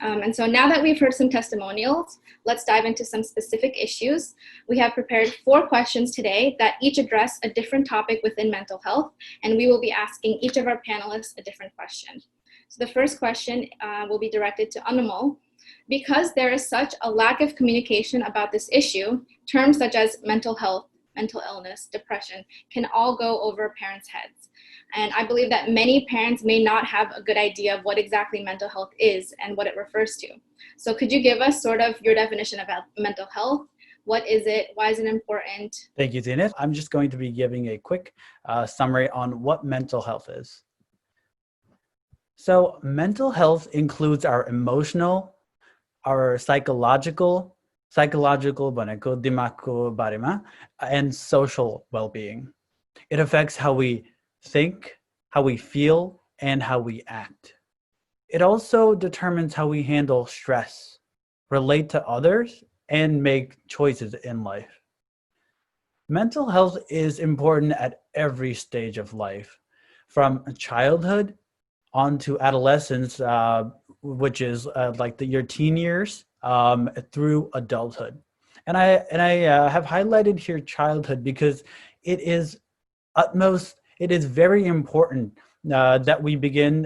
And so now that we've heard some testimonials, let's dive into some specific issues. We have prepared 4 questions today that each address a different topic within mental health, and we will be asking each of our panelists a different question. So the first question will be directed to Anamol. Because there is such a lack of communication about this issue, terms such as mental health, mental illness, depression can all go over parents' heads. And I believe that many parents may not have a good idea of what exactly mental health is and what it refers to. So could you give us sort of your definition of mental health? What is it? Why is it important? Thank you, Zenith. I'm just going to be giving a quick summary on what mental health is. So mental health includes our emotional, our psychological भनेको दिमागको बारेमा, and social well-being. It affects how we think, how we feel, and how we act. It also determines how we handle stress, relate to others, and make choices in life. Mental health is important at every stage of life, from childhood on to adolescence, which is like your teen years, through adulthood. And I have highlighted here childhood because it is very important that we begin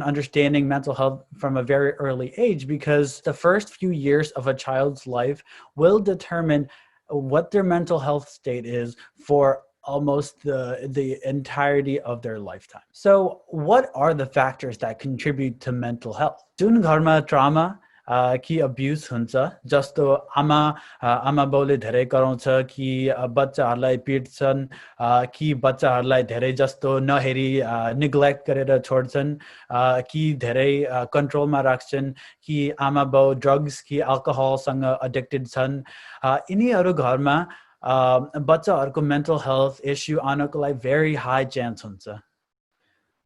understanding mental health from a very early age, because the first few years of a child's life will determine what their mental health state is for almost the entirety of their lifetime. So what are the factors that contribute to mental health? जुन घरमा trauma कि abuse हुन्छ, जस्तो आमा बाउले धेरै कराउँछ कि बच्चाहरूलाई पिट्छन्, कि बच्चाहरूलाई धेरै जस्तो नहेरी neglect गरेर छोड्छन्, कि धेरै कन्ट्रोलमा राख्छन्, कि आमा बाउ ड्रग्स कि अल्कोहलसँग addicted छन्, यिनीहरू घरमा बच्चाहरूको mental health issue आनको लागि very high chance हुन्छ.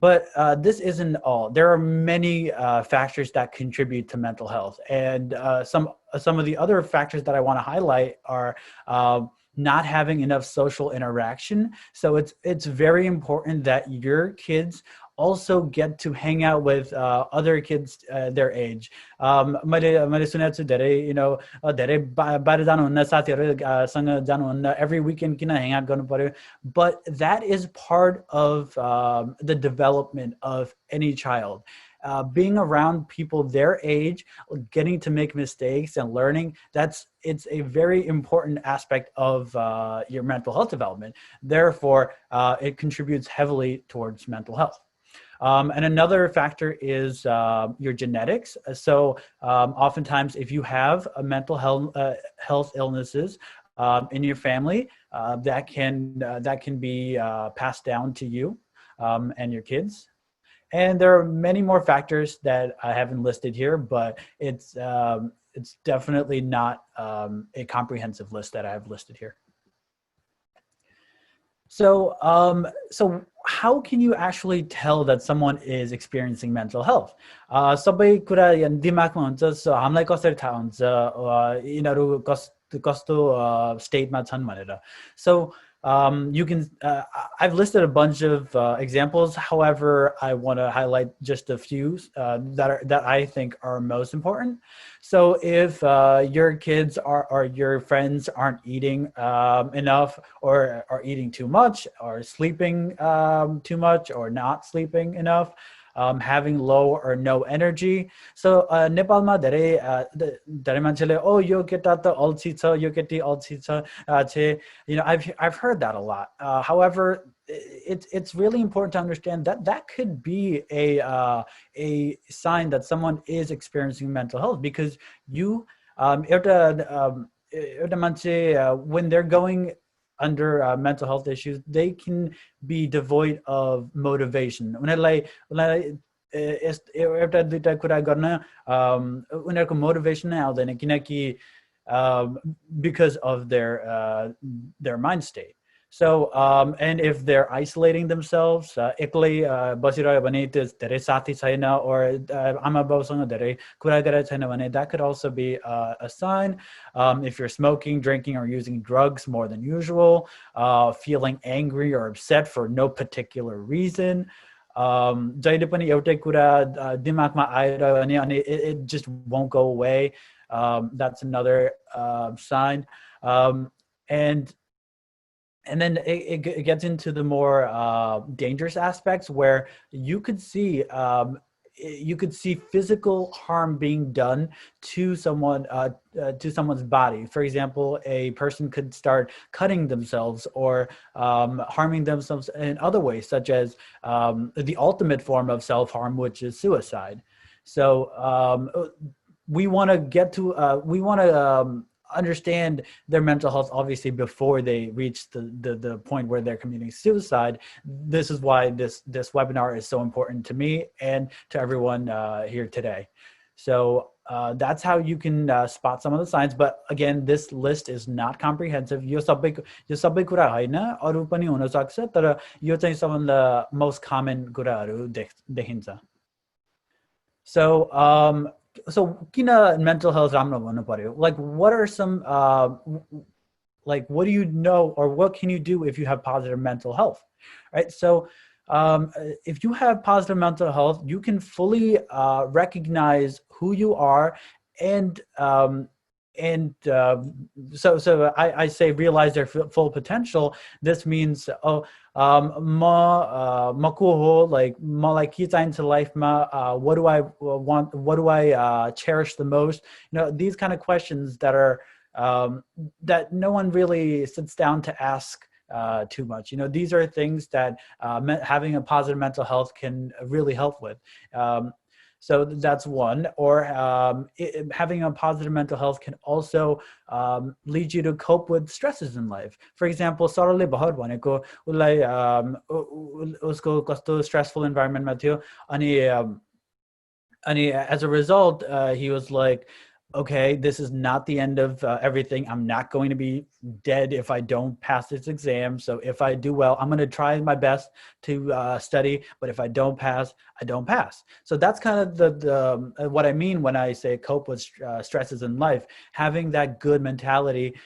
But this isn't all. There are many factors that contribute to mental health, and some of the other factors that I want to highlight are not having enough social interaction. So it's very important that your kids also get to hang out with other kids their age. मैले सुनेको छु धेरै धेरै बाहिर जानुहुन्न, साथीहरुसँग जानुहुन्न, every weekend किन hang out गर्नु पर्यो. But that is part of the development of any child. Being around people their age, getting to make mistakes and learning, it's a very important aspect of your mental health development. Therefore, it contributes heavily towards mental health. And another factor is your genetics. So oftentimes, if you have a mental health illnesses in your family, that can be passed down to you and your kids. And there are many more factors that I haven't listed here, but it's definitely not a comprehensive list that I have listed here. So how can you actually tell that someone is experiencing mental health? सबै कुरा दिमागमा हुन्छ, so हामीलाई कसरी थाहा हुन्छ यिनीहरू कस्तो स्टेटमा छन् भनेर. So you can I've listed a bunch of examples. However, I want to highlight just a few that I think are most important. So if your kids or your friends aren't eating enough, or are eating too much, or sleeping too much, or not sleeping enough, having low or no energy. So नेपालमा धेरै मान्छेले यो केटा त अल्छी छ, यो केटी अल्छी छ, I've heard that a lot. However, it's really important to understand that could be a sign that someone is experiencing mental health, because you एउटा मान्छे when they're going under mental health issues, they can be devoid of motivation. उनीहरूलाई एउटा दुईटा कुरा गर्न उनीहरूको motivation नै आउँदैन, किनकि because of their mind state. So and if they're isolating themselves, एक्लै बसिरह्यो भने धेरै साथी छैन, or आमा बाउसँग धेरै कुरा गरेको छैन भने, that could also be a sign. If you're smoking, drinking, or using drugs more than usual, feeling angry or upset for no particular reason, जहिले पनि एउटै कुरा दिमागमा आइरह्यो भने अनि it just won't go away. That's another sign. And then it gets into the more dangerous aspects where you could see physical harm being done to someone's body. For example, a person could start cutting themselves or harming themselves in other ways, such as the ultimate form of self-harm, which is suicide. So we want to understand their mental health obviously before they reach the point where they're committing suicide. This is why this webinar is so important to me and to everyone here today. So that's how you can spot some of the signs. But again, this list is not comprehensive. यो सबै कुरा हैन, अरु पनि हुन सक्छ, तर यो चाहिँ सबभन्दा most common कुराहरु देखिन्छ. So kina mental health ramro bhannu paryo. Like, what are some like, what do you know, or what can you do if you have positive mental health, right? So if you have positive mental health, you can fully recognize who you are, and so I say realize their full potential. This means like malai ke चाहिन्छ लाइफमा, what do I want, what do I cherish the most, these kind of questions that are that no one really sits down to ask too much. These are things that having a positive mental health can really help with. So that's one. Or having a positive mental health can also lead you to cope with stresses in life. For example, सरलले भर भनेको उसलाई उसको कस्तो stressful environment मा थियो, अनि as a result he was like, okay, this is not the end of everything. I'm not going to be dead if I don't pass this exam. So if I do well, I'm going to try my best to study. But if I don't pass, I don't pass. So that's kind of the what I mean when I say cope with stresses in life. Having that good mentality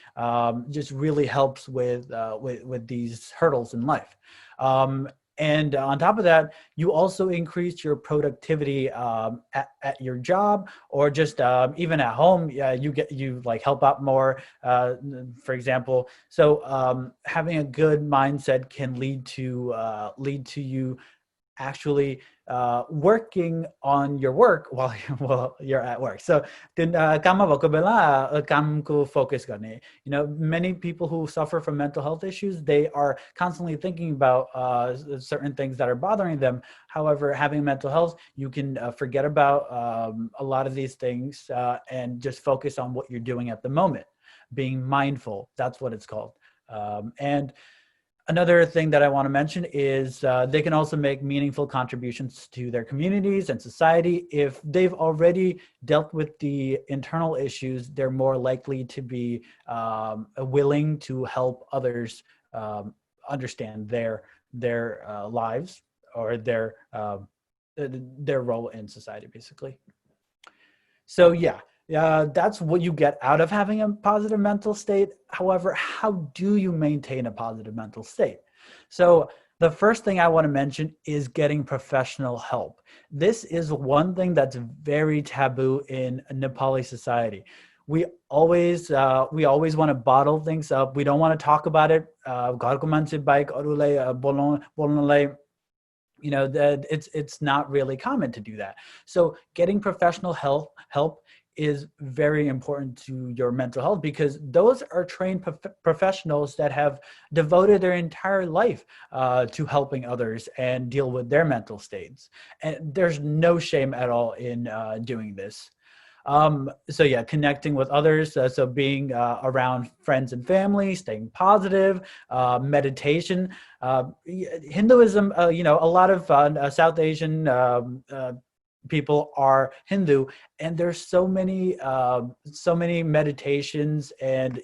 just really helps with these hurdles in life. And on top of that, you also increase your productivity at your job, or just even at home. You like help out more, for example. So having a good mindset can lead to you actually working on your work while you're at work. So काममा भएको बेला कामको focus गर्ने. Many people who suffer from mental health issues, they are constantly thinking about certain things that are bothering them. However, having mental health, you can forget about a lot of these things and just focus on what you're doing at the moment. Being mindful, that's what it's called. And another thing that I want to mention is they can also make meaningful contributions to their communities and society. If they've already dealt with the internal issues, they're more likely to be willing to help others understand their lives or their role in society, basically. So yeah. That's what you get out of having a positive mental state. However, how do you maintain a positive mental state? So the first thing I want to mention is getting professional help. This is one thing that's very taboo in Nepali society. We always want to bottle things up. We don't want to talk about it. घरको मान्छे बाहेक अरूलाई बोल्नलाई, that it's not really common to do that. So getting professional help is very important to your mental health, because those are trained professionals that have devoted their entire life to helping others and deal with their mental states. And there's no shame at all in doing this. So yeah, connecting with others. So being around friends and family, staying positive, meditation, Hinduism, a lot of South Asian people are Hindu, and there's so many meditations and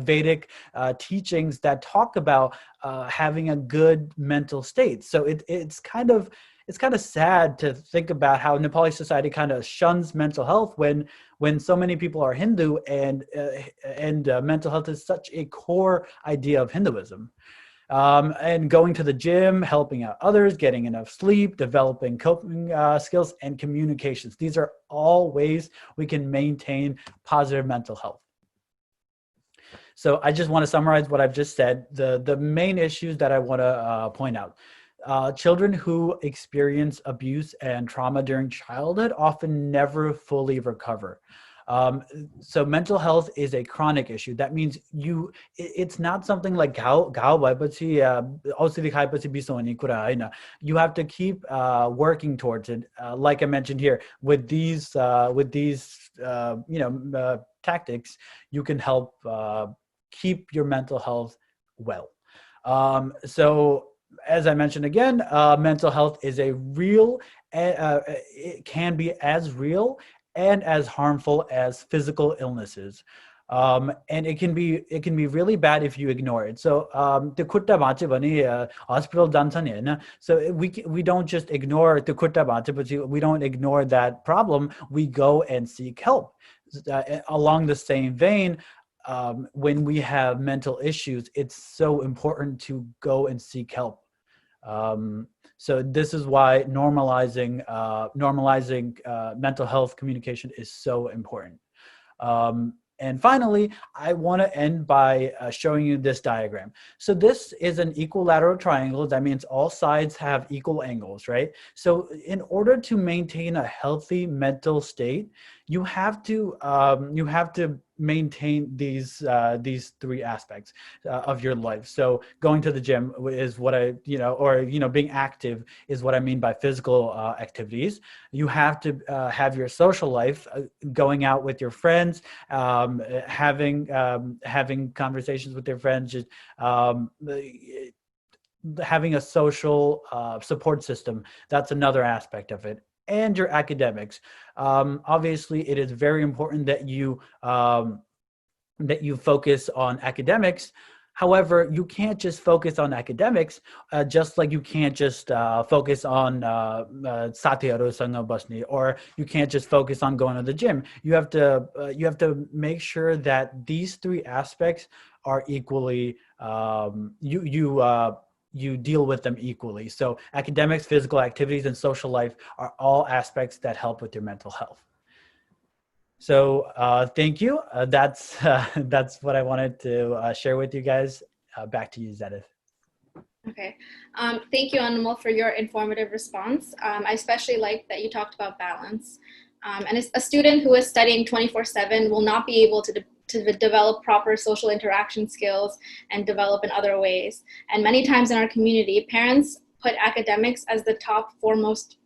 Vedic teachings that talk about having a good mental state. So it's kind of sad to think about how Nepali society kind of shuns mental health when so many people are Hindu, and mental health is such a core idea of Hinduism. And going to the gym, helping out others, getting enough sleep, developing coping skills, and communications. These are all ways we can maintain positive mental health. So I just want to summarize what I've just said. The main issues that I want to point out. Children who experience abuse and trauma during childhood often never fully recover. So mental health is a chronic issue. That means it's not something like you have to keep working towards it. Like I mentioned here, with these tactics, you can help keep your mental health well. So as I mentioned again, mental health is a real, it can be as real and as harmful as physical illnesses. And it can be really bad if you ignore it. So the kutta bache bhane hospital jancha ni haina. So we don't just ignore the kutta bache, we don't ignore that problem. We go and seek help. Along the same vein, when we have mental issues, it's so important to go and seek help. So this is why normalizing mental health communication is so important. And finally, I want to end by showing you this diagram. So this is an equilateral triangle. That means all sides have equal angles, right? So in order to maintain a healthy mental state, you have to maintain these three aspects of your life. So going to the gym is what being active is what I mean by physical activities. You have to have your social life, going out with your friends, having conversations with your friends, having a social support system. That's another aspect of it. And your academics. Obviously, it is very important that you focus on academics. However, you can't just focus on academics, just like you can't just focus on साथीहरुसँग बस्ने, or you can't just focus on going to the gym. You have to make sure that these three aspects are equally you deal with them equally. So academics, physical activities, and social life are all aspects that help with your mental health. So thank you. That's what I wanted to share with you guys. Back to you, Zedith. Okay. Thank you, Anamol, for your informative response. I especially like that you talked about balance. And a student who is studying 24/7 will not be able to develop proper social interaction skills and develop in other ways. And many times in our community, parents put academics as the top foremost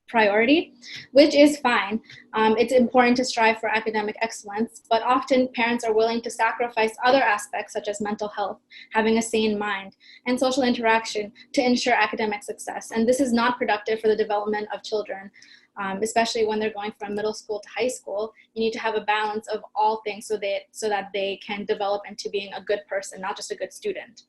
priority, which is fine. It's important to strive for academic excellence, but often parents are willing to sacrifice other aspects such as mental health, having a sane mind, and social interaction to ensure academic success. And this is not productive for the development of children, especially when they're going from middle school to high school. You need to have a balance of all things so that they can develop into being a good person, not just a good student.